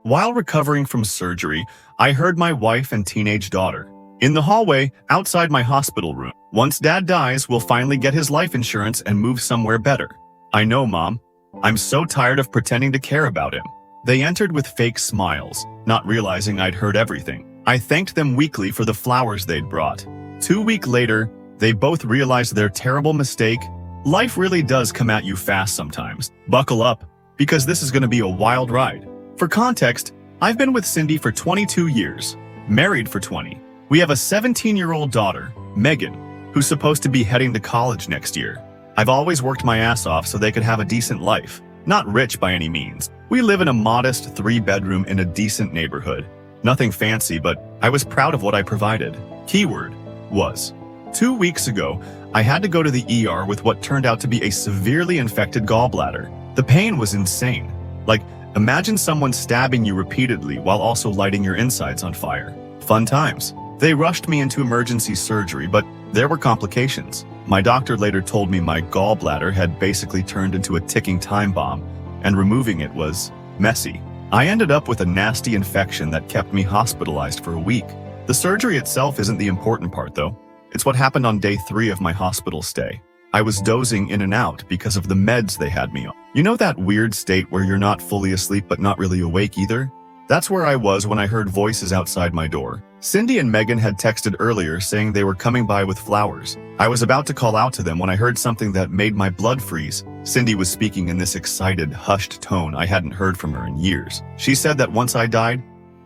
While recovering from surgery, I heard my wife and teenage daughter in the hallway outside my hospital room. Once Dad dies, we'll finally get his life insurance and move somewhere better. I know, Mom. I'm so tired of pretending to care about him. They entered with fake smiles, not realizing I'd heard everything. I thanked them weekly for the flowers they'd brought. 2 weeks later, they both realized their terrible mistake. Life really does come at you fast sometimes. Buckle up, because this is going to be a wild ride. For context, I've been with Cindy for 22 years, married for 20. We have a 17-year-old daughter, Megan, who's supposed to be heading to college next year. I've always worked my ass off so they could have a decent life. Not rich by any means. We live in a modest 3-bedroom in a decent neighborhood. Nothing fancy, but I was proud of what I provided. Keyword was. 2 weeks ago, I had to go to the ER with what turned out to be a severely infected gallbladder. The pain was insane. Like, imagine someone stabbing you repeatedly while also lighting your insides on fire. Fun times. They rushed me into emergency surgery, but there were complications. My doctor later told me my gallbladder had basically turned into a ticking time bomb, and removing it was messy. I ended up with a nasty infection that kept me hospitalized for a week. The surgery itself isn't the important part, though. It's what happened on day 3 of my hospital stay. I was dozing in and out because of the meds they had me on. You know that weird state where you're not fully asleep but not really awake either? That's where I was when I heard voices outside my door. Cindy and Megan had texted earlier saying they were coming by with flowers. I was about to call out to them when I heard something that made my blood freeze. Cindy was speaking in this excited, hushed tone I hadn't heard from her in years. She said that once I died,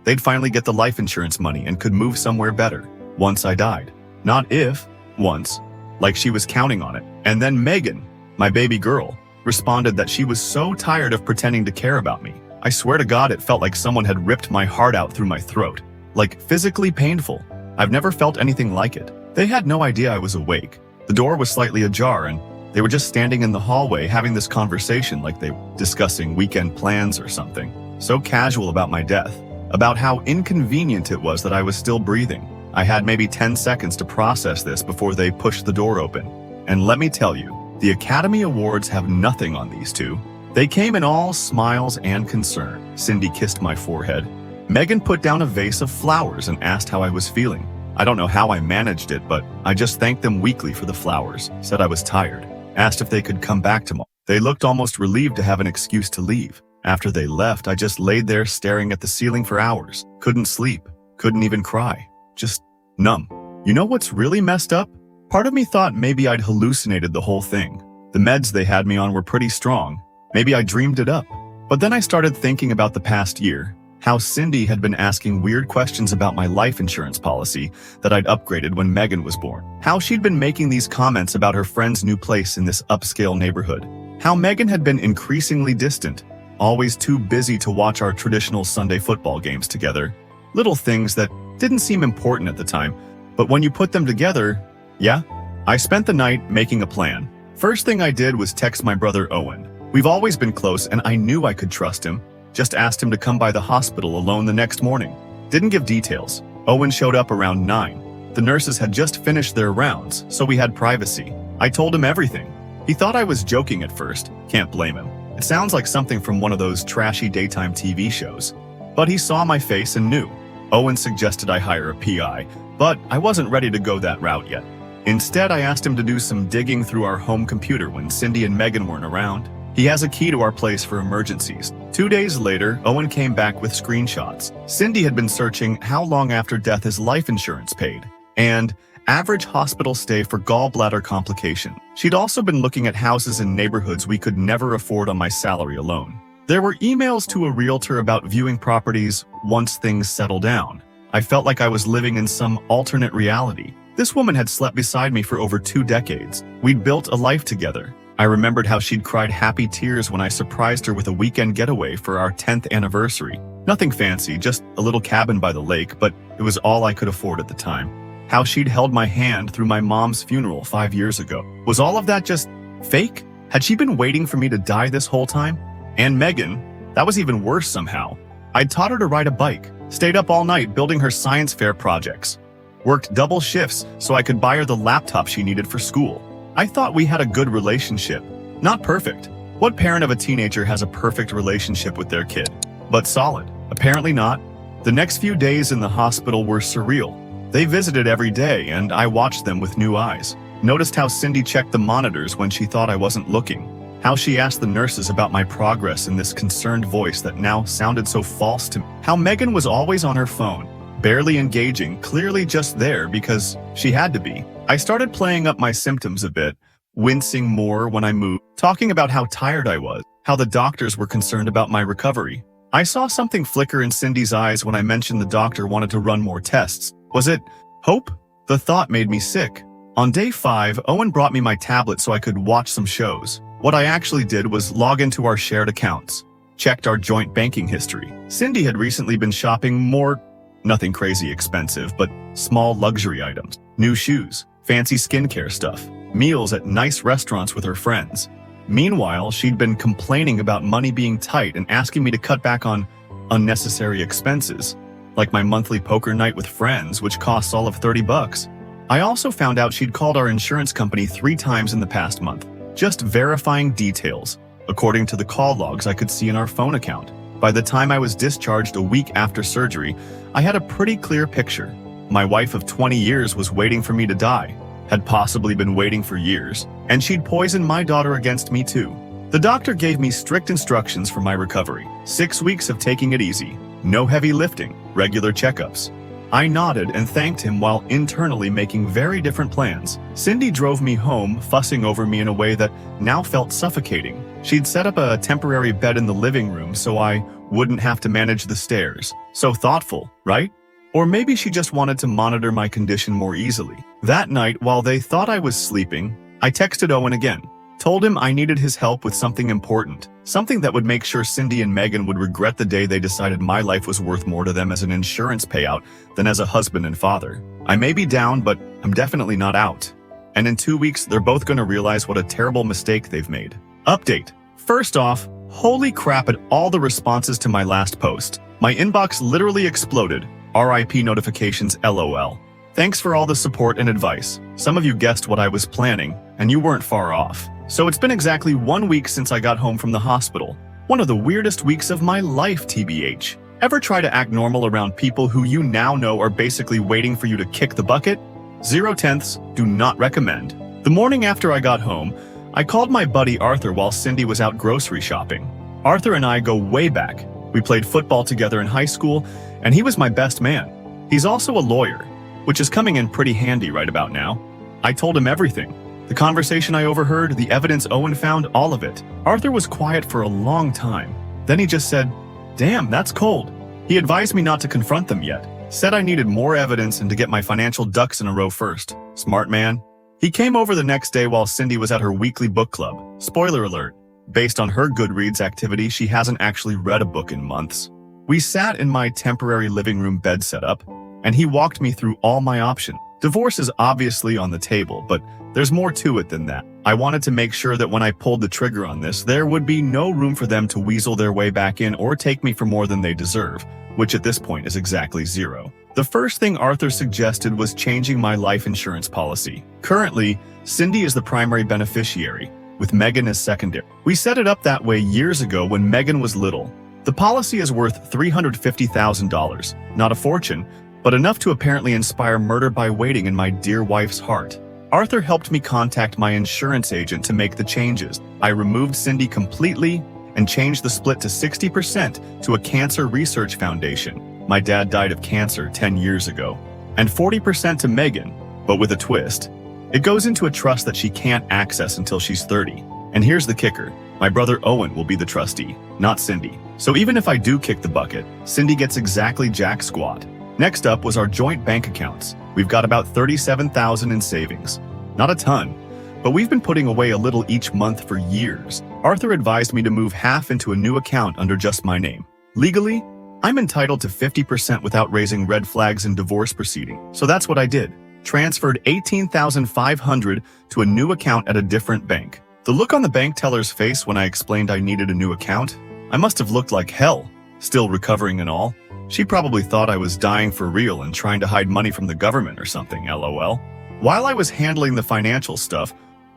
they'd finally get the life insurance money and could move somewhere better. Once I died. Not if, once. Like she was counting on it. And then Megan, my baby girl, responded that she was so tired of pretending to care about me. I swear to God, it felt like someone had ripped my heart out through my throat. Like, physically painful. I've never felt anything like it. They had no idea I was awake. The door was slightly ajar and they were just standing in the hallway having this conversation like they were discussing weekend plans or something. So casual about my death. About how inconvenient it was that I was still breathing. I had maybe 10 seconds to process this before they pushed the door open. And let me tell you, the Academy Awards have nothing on these two. They came in all smiles and concern. Cindy kissed my forehead. Megan put down a vase of flowers and asked how I was feeling. I don't know how I managed it, but I just thanked them weekly for the flowers, said I was tired, asked if they could come back tomorrow. They looked almost relieved to have an excuse to leave. After they left, I just laid there staring at the ceiling for hours. Couldn't sleep, couldn't even cry. Just numb. You know what's really messed up? Part of me thought maybe I'd hallucinated the whole thing. The meds they had me on were pretty strong. Maybe I dreamed it up. But then I started thinking about the past year, how Cindy had been asking weird questions about my life insurance policy that I'd upgraded when Megan was born. How she'd been making these comments about her friend's new place in this upscale neighborhood. How Megan had been increasingly distant, always too busy to watch our traditional Sunday football games together. Little things that didn't seem important at the time, but when you put them together, yeah. I spent the night making a plan. First thing I did was text my brother Owen. We've always been close and I knew I could trust him. Just asked him to come by the hospital alone the next morning. Didn't give details. Owen showed up around 9. The nurses had just finished their rounds, so we had privacy. I told him everything. He thought I was joking at first. Can't blame him. It sounds like something from one of those trashy daytime TV shows. But he saw my face and knew. Owen suggested I hire a PI, but I wasn't ready to go that route yet. Instead, I asked him to do some digging through our home computer when Cindy and Megan weren't around. He has a key to our place for emergencies. 2 days later, Owen came back with screenshots. Cindy had been searching how long after death is life insurance paid, and average hospital stay for gallbladder complication. She'd also been looking at houses in neighborhoods we could never afford on my salary alone. There were emails to a realtor about viewing properties once things settle down. I felt like I was living in some alternate reality. This woman had slept beside me for over 2 decades. We'd built a life together. I remembered how she'd cried happy tears when I surprised her with a weekend getaway for our 10th anniversary. Nothing fancy, just a little cabin by the lake, but it was all I could afford at the time. How she'd held my hand through my mom's funeral 5 years ago. Was all of that just fake? Had she been waiting for me to die this whole time? And Megan, that was even worse somehow. I'd taught her to ride a bike, stayed up all night building her science fair projects, worked double shifts so I could buy her the laptop she needed for school. I thought we had a good relationship. Not perfect. What parent of a teenager has a perfect relationship with their kid? But solid. Apparently not. The next few days in the hospital were surreal. They visited every day, and I watched them with new eyes. Noticed how Cindy checked the monitors when she thought I wasn't looking. How she asked the nurses about my progress in this concerned voice that now sounded so false to me. How Megan was always on her phone, barely engaging, clearly just there because she had to be. I started playing up my symptoms a bit, wincing more when I moved, talking about how tired I was, how the doctors were concerned about my recovery. I saw something flicker in Cindy's eyes when I mentioned the doctor wanted to run more tests. Was it hope? The thought made me sick. On day 5, Owen brought me my tablet so I could watch some shows. What I actually did was log into our shared accounts, checked our joint banking history. Cindy had recently been shopping more, nothing crazy expensive, but small luxury items, new shoes, fancy skincare stuff, meals at nice restaurants with her friends. Meanwhile, she'd been complaining about money being tight and asking me to cut back on unnecessary expenses, like my monthly poker night with friends, which costs all of $30. I also found out she'd called our insurance company 3 times in the past month, just verifying details, according to the call logs I could see in our phone account. By the time I was discharged a week after surgery, I had a pretty clear picture. My wife of 20 years was waiting for me to die, had possibly been waiting for years, and she'd poisoned my daughter against me too. The doctor gave me strict instructions for my recovery. 6 weeks of taking it easy, no heavy lifting, regular checkups. I nodded and thanked him while internally making very different plans. Cindy drove me home, fussing over me in a way that now felt suffocating. She'd set up a temporary bed in the living room so I wouldn't have to manage the stairs. So thoughtful, right? Or maybe she just wanted to monitor my condition more easily. That night, while they thought I was sleeping, I texted Owen again. Told him I needed his help with something important, something that would make sure Cindy and Megan would regret the day they decided my life was worth more to them as an insurance payout than as a husband and father. I may be down, but I'm definitely not out. And in 2 weeks, they're both going to realize what a terrible mistake they've made. Update. First off, holy crap at all the responses to my last post. My inbox literally exploded. RIP notifications LOL. Thanks for all the support and advice. Some of you guessed what I was planning, and you weren't far off. So it's been exactly 1 week since I got home from the hospital. One of the weirdest weeks of my life, TBH. Ever try to act normal around people who you now know are basically waiting for you to kick the bucket? 0 tenths, do not recommend. The morning after I got home, I called my buddy Arthur while Cindy was out grocery shopping. Arthur and I go way back. We played football together in high school, and he was my best man. He's also a lawyer, which is coming in pretty handy right about now. I told him everything. The conversation I overheard, the evidence Owen found, all of it. Arthur was quiet for a long time. Then he just said, "Damn, that's cold." He advised me not to confront them yet. Said I needed more evidence and to get my financial ducks in a row first. Smart man. He came over the next day while Cindy was at her weekly book club. Spoiler alert. Based on her Goodreads activity, she hasn't actually read a book in months. We sat in my temporary living room bed setup, and he walked me through all my options. Divorce is obviously on the table, but there's more to it than that. I wanted to make sure that when I pulled the trigger on this, there would be no room for them to weasel their way back in or take me for more than they deserve, which at this point is exactly 0. The first thing Arthur suggested was changing my life insurance policy. Currently, Cindy is the primary beneficiary, with Megan as secondary. We set it up that way years ago when Megan was little. The policy is worth $350,000, not a fortune, but enough to apparently inspire murder by waiting in my dear wife's heart. Arthur helped me contact my insurance agent to make the changes. I removed Cindy completely and changed the split to 60% to a cancer research foundation. My dad died of cancer 10 years ago. And 40% to Megan, but with a twist. It goes into a trust that she can't access until she's 30. And here's the kicker. My brother Owen will be the trustee, not Cindy. So even if I do kick the bucket, Cindy gets exactly jack squat. Next up was our joint bank accounts. We've got about $37,000 in savings. Not a ton, but we've been putting away a little each month for years. Arthur advised me to move half into a new account under just my name. Legally, I'm entitled to 50% without raising red flags in divorce proceeding. So that's what I did. Transferred $18,500 to a new account at a different bank. The look on the bank teller's face when I explained I needed a new account, I must have looked like hell, still recovering and all. She probably thought I was dying for real and trying to hide money from the government or something, LOL. While I was handling the financial stuff,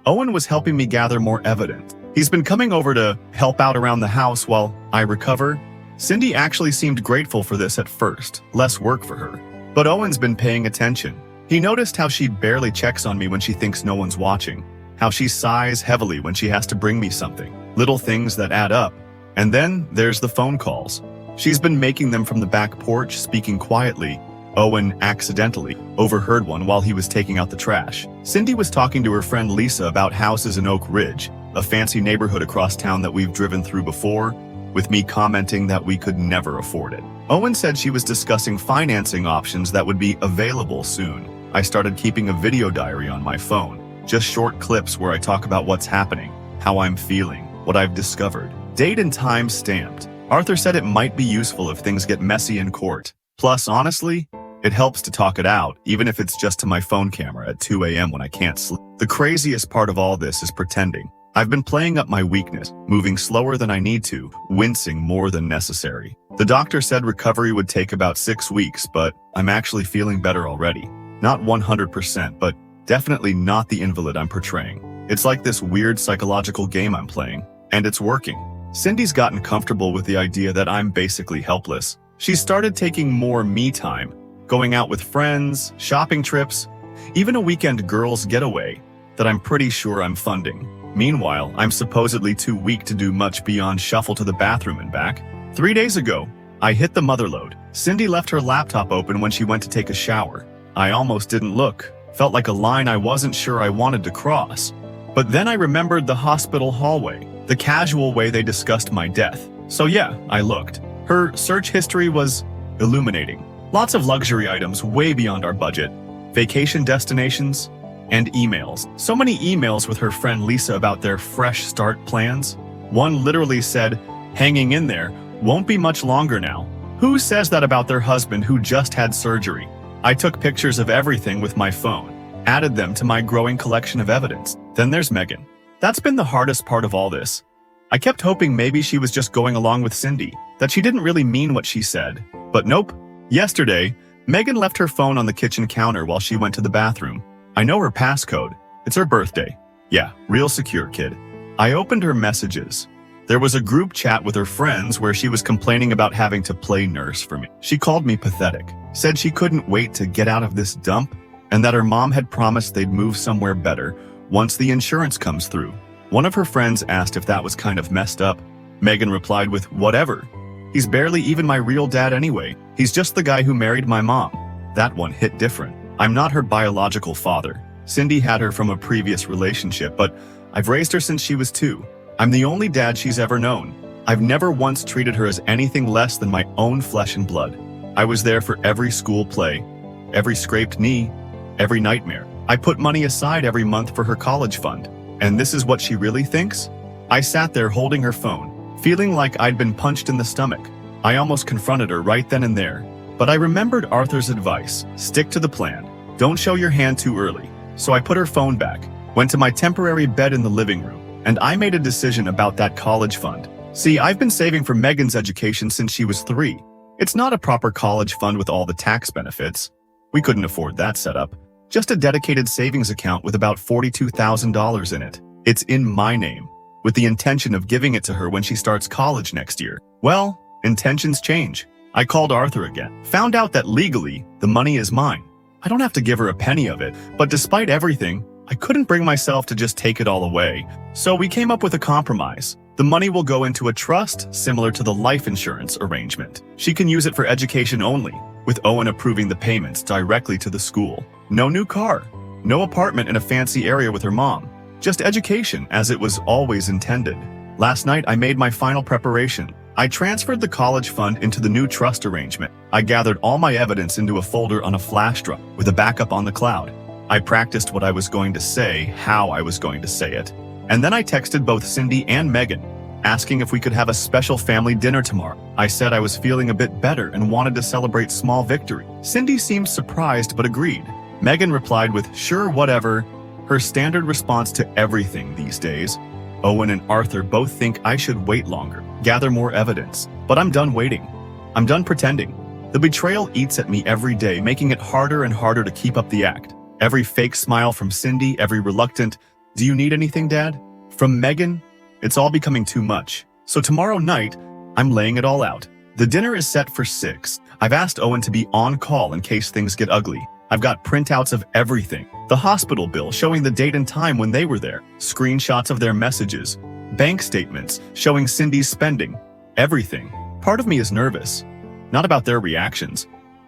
Owen was helping me gather more evidence. He's been coming over to help out around the house while I recover, Cindy actually seemed grateful for this at first, less work for her. But Owen's been paying attention. He noticed how she barely checks on me when she thinks no one's watching, how she sighs heavily when she has to bring me something, little things that add up. And then there's the phone calls. She's been making them from the back porch, speaking quietly. Owen accidentally overheard one while he was taking out the trash. Cindy was talking to her friend Lisa about houses in Oak Ridge, a fancy neighborhood across town that we've driven through before, with me commenting that we could never afford it. Owen said she was discussing financing options that would be available soon. I started keeping a video diary on my phone, just short clips where I talk about what's happening, how I'm feeling, what I've discovered. Date and time stamped. Arthur said it might be useful if things get messy in court. Plus, honestly, it helps to talk it out, even if it's just to my phone camera at 2 a.m. when I can't sleep. The craziest part of all this is pretending. I've been playing up my weakness, moving slower than I need to, wincing more than necessary. The doctor said recovery would take about 6 weeks, but I'm actually feeling better already. Not 100%, but definitely not the invalid I'm portraying. It's like this weird psychological game I'm playing, and it's working. Cindy's gotten comfortable with the idea that I'm basically helpless. She started taking more me time, going out with friends, shopping trips, even a weekend girls' getaway that I'm pretty sure I'm funding. Meanwhile, I'm supposedly too weak to do much beyond shuffle to the bathroom and back. 3 days ago, I hit the mother load. Cindy left her laptop open when she went to take a shower. I almost didn't look. Felt like a line I wasn't sure I wanted to cross. But then I remembered the hospital hallway, the casual way they discussed my death. So yeah, I looked. Her search history was illuminating. Lots of luxury items way beyond our budget, vacation destinations, and emails. So many emails with her friend Lisa about their fresh start plans. One literally said, "Hanging in there, won't be much longer now." Who says that about their husband who just had surgery? I took pictures of everything with my phone, added them to my growing collection of evidence. Then there's Megan. That's been the hardest part of all this. I kept hoping maybe she was just going along with Cindy, that she didn't really mean what she said. But nope. Yesterday, Megan left her phone on the kitchen counter while she went to the bathroom. I know her passcode. It's her birthday. Yeah, real secure, kid. I opened her messages. There was a group chat with her friends where she was complaining about having to play nurse for me. She called me pathetic, said she couldn't wait to get out of this dump, and that her mom had promised they'd move somewhere better once the insurance comes through. One of her friends asked if that was kind of messed up. Megan replied with, "Whatever. He's barely even my real dad anyway. He's just the guy who married my mom." That one hit different. I'm not her biological father. Cindy had her from a previous relationship, but I've raised her since she was 2. I'm the only dad she's ever known. I've never once treated her as anything less than my own flesh and blood. I was there for every school play, every scraped knee, every nightmare. I put money aside every month for her college fund. And this is what she really thinks? I sat there holding her phone, feeling like I'd been punched in the stomach. I almost confronted her right then and there. But I remembered Arthur's advice, stick to the plan. Don't show your hand too early. So I put her phone back, went to my temporary bed in the living room, and I made a decision about that college fund. See, I've been saving for Megan's education since she was 3. It's not a proper college fund with all the tax benefits. We couldn't afford that setup. Just a dedicated savings account with about $42,000 in it. It's in my name, with the intention of giving it to her when she starts college next year. Well, intentions change. I called Arthur again, found out that legally, the money is mine. I don't have to give her a penny of it, but despite everything, I couldn't bring myself to just take it all away. So we came up with a compromise. The money will go into a trust similar to the life insurance arrangement. She can use it for education only, with Owen approving the payments directly to the school. No new car, no apartment in a fancy area with her mom, just education as it was always intended. Last night I made my final preparation. I transferred the college fund into the new trust arrangement. I gathered all my evidence into a folder on a flash drive with a backup on the cloud. I practiced what I was going to say, how I was going to say it. And then I texted both Cindy and Megan, asking if we could have a special family dinner tomorrow. I said I was feeling a bit better and wanted to celebrate small victory. Cindy seemed surprised but agreed. Megan replied with, "Sure, whatever," her standard response to everything these days. Owen and Arthur both think I should wait longer, gather more evidence. But I'm done waiting. I'm done pretending. The betrayal eats at me every day, making it harder and harder to keep up the act. Every fake smile from Cindy, every reluctant, "Do you need anything, Dad?" from Megan, it's all becoming too much. So tomorrow night, I'm laying it all out. The dinner is set for 6. I've asked Owen to be on call in case things get ugly. I've got printouts of everything. The hospital bill showing the date and time when they were there. Screenshots of their messages. Bank statements showing Cindy's spending. Everything. Part of me is nervous. Not about their reactions.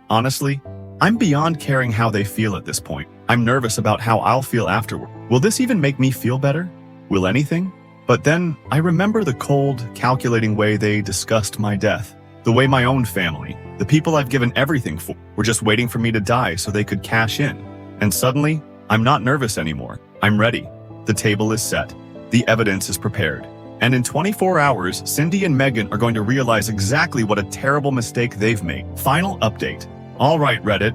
Honestly, I'm beyond caring how they feel at this point. I'm nervous about how I'll feel afterward. Will this even make me feel better? Will anything? But then I remember the cold, calculating way they discussed my death. The way my own family, the people I've given everything for, were just waiting for me to die so they could cash in. And suddenly, I'm not nervous anymore. I'm ready. The table is set. The evidence is prepared. And in 24 hours, Cindy and Megan are going to realize exactly what a terrible mistake they've made. Final update. All right, Reddit.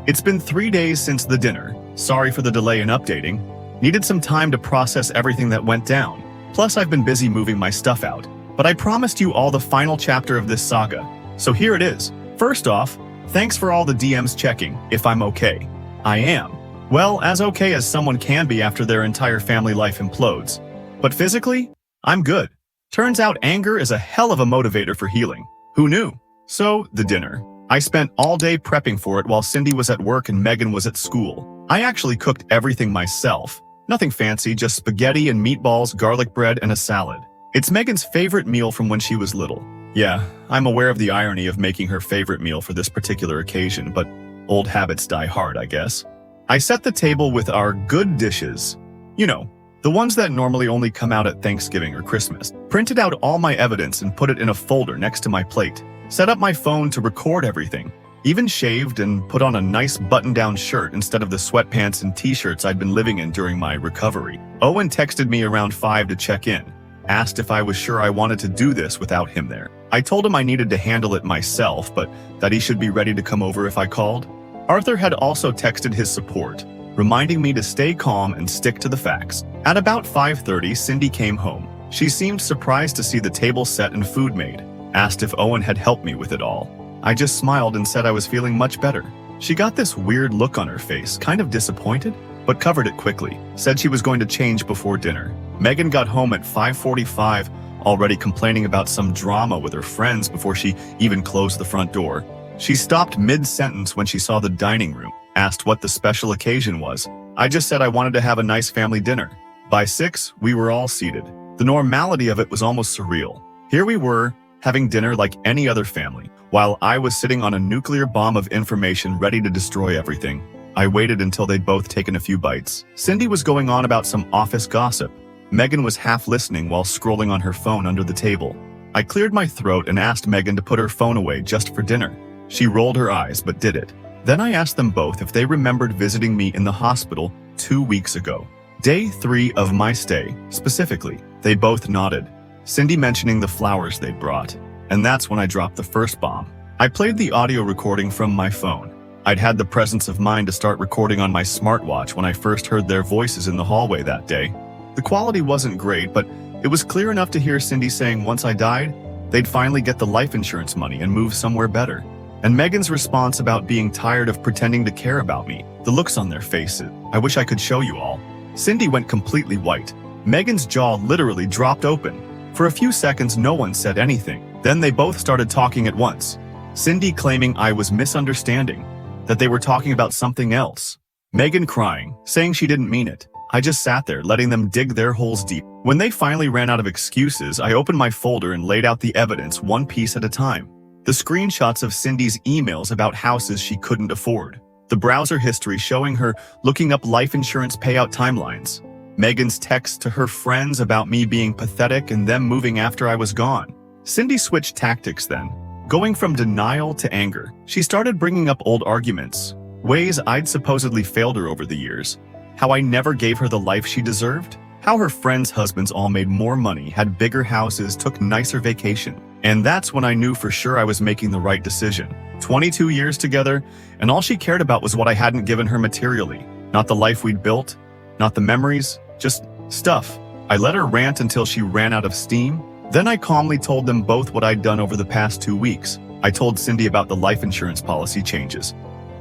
It's been 3 days since the dinner. Sorry for the delay in updating. Needed some time to process everything that went down. Plus, I've been busy moving my stuff out. But I promised you all the final chapter of this saga. So here it is. First off, thanks for all the DMs checking if I'm okay. I am. Well, as okay as someone can be after their entire family life implodes. But physically, I'm good. Turns out anger is a hell of a motivator for healing. Who knew? So, the dinner. I spent all day prepping for it while Cindy was at work and Megan was at school. I actually cooked everything myself. Nothing fancy, just spaghetti and meatballs, garlic bread, and a salad. It's Megan's favorite meal from when she was little. Yeah, I'm aware of the irony of making her favorite meal for this particular occasion, but old habits die hard, I guess. I set the table with our good dishes. You know, the ones that normally only come out at Thanksgiving or Christmas. Printed out all my evidence and put it in a folder next to my plate. Set up my phone to record everything. Even shaved and put on a nice button-down shirt instead of the sweatpants and t-shirts I'd been living in during my recovery. Owen texted me around 5 to check in. Asked if I was sure I wanted to do this without him there. I told him I needed to handle it myself, but that he should be ready to come over if I called. Arthur had also texted his support, reminding me to stay calm and stick to the facts. At about 5:30, Cindy came home. She seemed surprised to see the table set and food made. Asked if Owen had helped me with it all. I just smiled and said I was feeling much better. She got this weird look on her face, kind of disappointed, but covered it quickly. Said she was going to change before dinner. Megan got home at 5:45, already complaining about some drama with her friends before she even closed the front door. She stopped mid-sentence when she saw the dining room, asked what the special occasion was. I just said I wanted to have a nice family dinner. By 6, we were all seated. The normality of it was almost surreal. Here we were, having dinner like any other family, while I was sitting on a nuclear bomb of information ready to destroy everything. I waited until they'd both taken a few bites. Cindy was going on about some office gossip. Megan was half listening while scrolling on her phone under the table. I cleared my throat and asked Megan to put her phone away just for dinner. She rolled her eyes but did it. Then I asked them both if they remembered visiting me in the hospital 2 weeks ago. Day 3 of my stay, specifically. They both nodded. Cindy mentioning the flowers they'd brought. And that's when I dropped the first bomb. I played the audio recording from my phone. I'd had the presence of mind to start recording on my smartwatch when I first heard their voices in the hallway that day. The quality wasn't great, but it was clear enough to hear Cindy saying once I died, they'd finally get the life insurance money and move somewhere better. And Megan's response about being tired of pretending to care about me. The looks on their faces. I wish I could show you all. Cindy went completely white. Megan's jaw literally dropped open. For a few seconds, no one said anything. Then they both started talking at once. Cindy claiming I was misunderstanding, that they were talking about something else. Megan crying, saying she didn't mean it. I just sat there, letting them dig their holes deep. When they finally ran out of excuses, I opened my folder and laid out the evidence one piece at a time. The screenshots of Cindy's emails about houses she couldn't afford. The browser history showing her looking up life insurance payout timelines. Megan's text to her friends about me being pathetic and them moving after I was gone. Cindy switched tactics then. Going from denial to anger, she started bringing up old arguments, ways I'd supposedly failed her over the years, how I never gave her the life she deserved, how her friends' husbands all made more money, had bigger houses, took nicer vacation. And that's when I knew for sure I was making the right decision. 22 years together, and all she cared about was what I hadn't given her materially. Not the life we'd built, not the memories, just stuff. I let her rant until she ran out of steam. Then I calmly told them both what I'd done over the past 2 weeks. I told Cindy about the life insurance policy changes,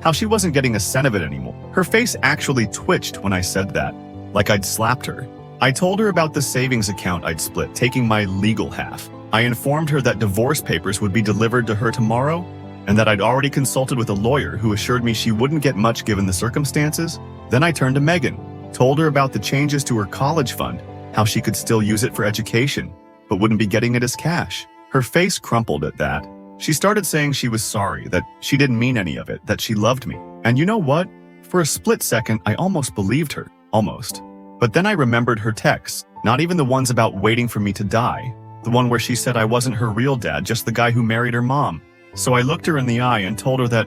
how she wasn't getting a cent of it anymore. Her face actually twitched when I said that, like I'd slapped her. I told her about the savings account I'd split, taking my legal half. I informed her that divorce papers would be delivered to her tomorrow, and that I'd already consulted with a lawyer who assured me she wouldn't get much given the circumstances. Then I turned to Megan, told her about the changes to her college fund, how she could still use it for education, but wouldn't be getting it as cash. Her face crumpled at that. She started saying she was sorry, that she didn't mean any of it, that she loved me. And you know what? For a split second, I almost believed her. Almost. But then I remembered her texts, not even the ones about waiting for me to die. The one where she said I wasn't her real dad, just the guy who married her mom. So I looked her in the eye and told her that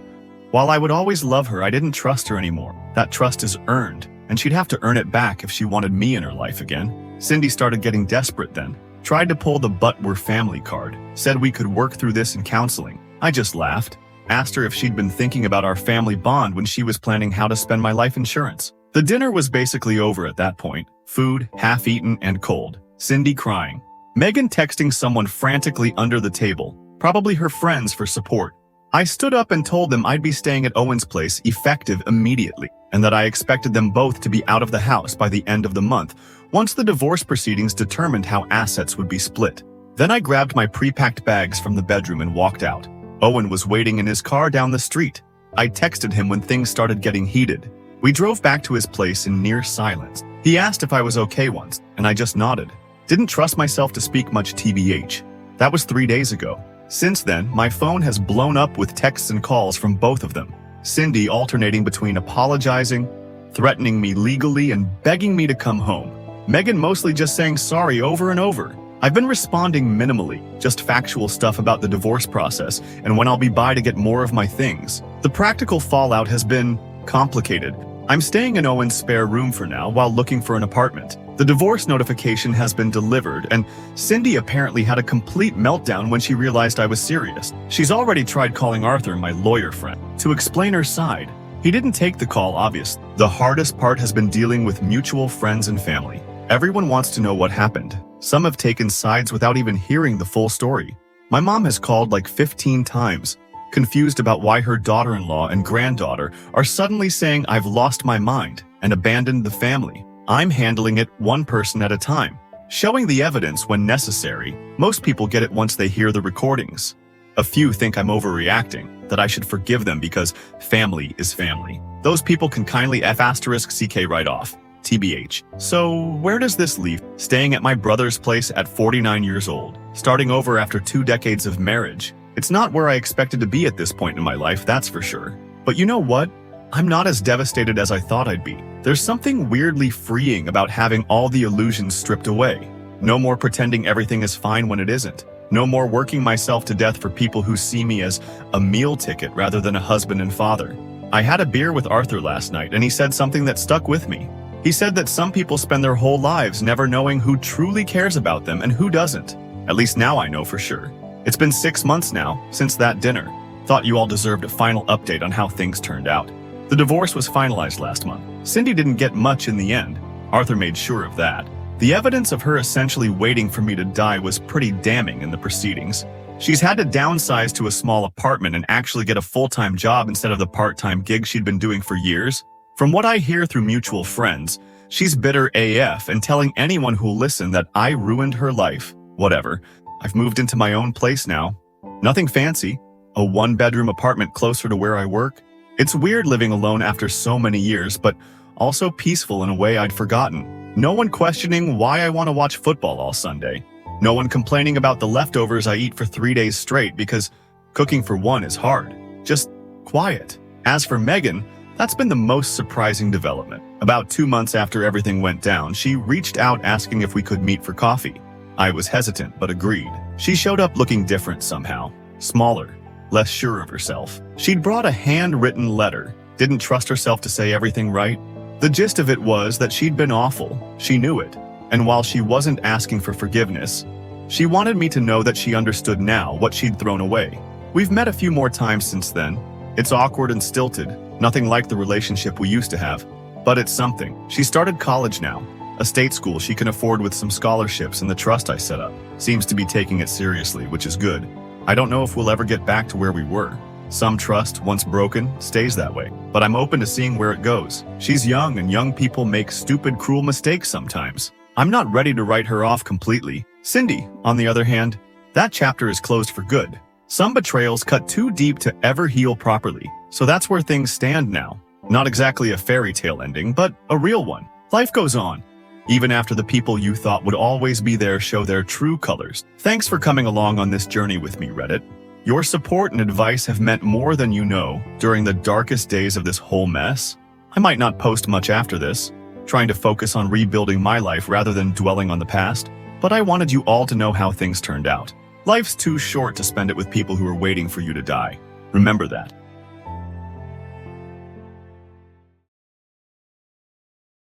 while I would always love her, I didn't trust her anymore. That trust is earned, and she'd have to earn it back if she wanted me in her life again. Cindy started getting desperate then. Tried to pull the "but we're family" card. Said we could work through this in counseling. I just laughed. Asked her if she'd been thinking about our family bond when she was planning how to spend my life insurance. The dinner was basically over at that point. Food, half-eaten and cold. Cindy crying. Megan texting someone frantically under the table. Probably her friends for support. I stood up and told them I'd be staying at Owen's place effective immediately, and that I expected them both to be out of the house by the end of the month, once the divorce proceedings determined how assets would be split. Then I grabbed my pre-packed bags from the bedroom and walked out. Owen was waiting in his car down the street. I texted him when things started getting heated. We drove back to his place in near silence. He asked if I was okay once, and I just nodded. Didn't trust myself to speak much TBH. That was 3 days ago. Since then, my phone has blown up with texts and calls from both of them. Cindy alternating between apologizing, threatening me legally, and begging me to come home. Megan mostly just saying sorry over and over. I've been responding minimally, just factual stuff about the divorce process and when I'll be by to get more of my things. The practical fallout has been complicated. I'm staying in Owen's spare room for now while looking for an apartment. The divorce notification has been delivered, and Cindy apparently had a complete meltdown when she realized I was serious. She's already tried calling Arthur, my lawyer friend, to explain her side. He didn't take the call, obviously. The hardest part has been dealing with mutual friends and family. Everyone wants to know what happened. Some have taken sides without even hearing the full story. My mom has called like 15 times, confused about why her daughter-in-law and granddaughter are suddenly saying I've lost my mind and abandoned the family. I'm handling it one person at a time, showing the evidence when necessary. Most people get it once they hear the recordings. A few think I'm overreacting, that I should forgive them because family is family. Those people can kindly F***CK right off. TBH. So where does this leave? Staying at my brother's place at 49 years old, starting over after 2 decades of marriage. It's not where I expected to be at this point in my life, that's for sure. But you know what? I'm not as devastated as I thought I'd be. There's something weirdly freeing about having all the illusions stripped away. No more pretending everything is fine when it isn't. No more working myself to death for people who see me as a meal ticket rather than a husband and father. I had a beer with Arthur last night and he said something that stuck with me. He said that some people spend their whole lives never knowing who truly cares about them and who doesn't. At least now I know for sure. It's been 6 months now, since that dinner. Thought you all deserved a final update on how things turned out. The divorce was finalized last month. Cindy didn't get much in the end. Arthur made sure of that. The evidence of her essentially waiting for me to die was pretty damning in the proceedings. She's had to downsize to a small apartment and actually get a full-time job instead of the part-time gig she'd been doing for years. From what I hear through mutual friends, she's bitter AF and telling anyone who'll listen that I ruined her life. Whatever. I've moved into my own place now. Nothing fancy. A 1-bedroom apartment closer to where I work. It's weird living alone after so many years, but also peaceful in a way I'd forgotten. No one questioning why I want to watch football all Sunday. No one complaining about the leftovers I eat for 3 days straight because cooking for one is hard. Just quiet. As for Megan, that's been the most surprising development. About 2 months after everything went down, she reached out asking if we could meet for coffee. I was hesitant, but agreed. She showed up looking different somehow. Smaller, less sure of herself. She'd brought a handwritten letter. Didn't trust herself to say everything right. The gist of it was that she'd been awful. She knew it. And while she wasn't asking for forgiveness, she wanted me to know that she understood now what she'd thrown away. We've met a few more times since then. It's awkward and stilted. Nothing like the relationship we used to have. But it's something. She started college now. A state school she can afford with some scholarships, and the trust I set up seems to be taking it seriously, which is good. I don't know if we'll ever get back to where we were. Some trust, once broken, stays that way. But I'm open to seeing where it goes. She's young, and young people make stupid, cruel mistakes sometimes. I'm not ready to write her off completely. Cindy, on the other hand, That chapter is closed for good. Some betrayals cut too deep to ever heal properly, so that's where things stand now. Not exactly a fairy tale ending, but a real one. Life goes on, even after the people you thought would always be there show their true colors. Thanks for coming along on this journey with me, Reddit. Your support and advice have meant more than you know during the darkest days of this whole mess. I might not post much after this, trying to focus on rebuilding my life rather than dwelling on the past, but I wanted you all to know how things turned out. Life's too short to spend it with people who are waiting for you to die. Remember that.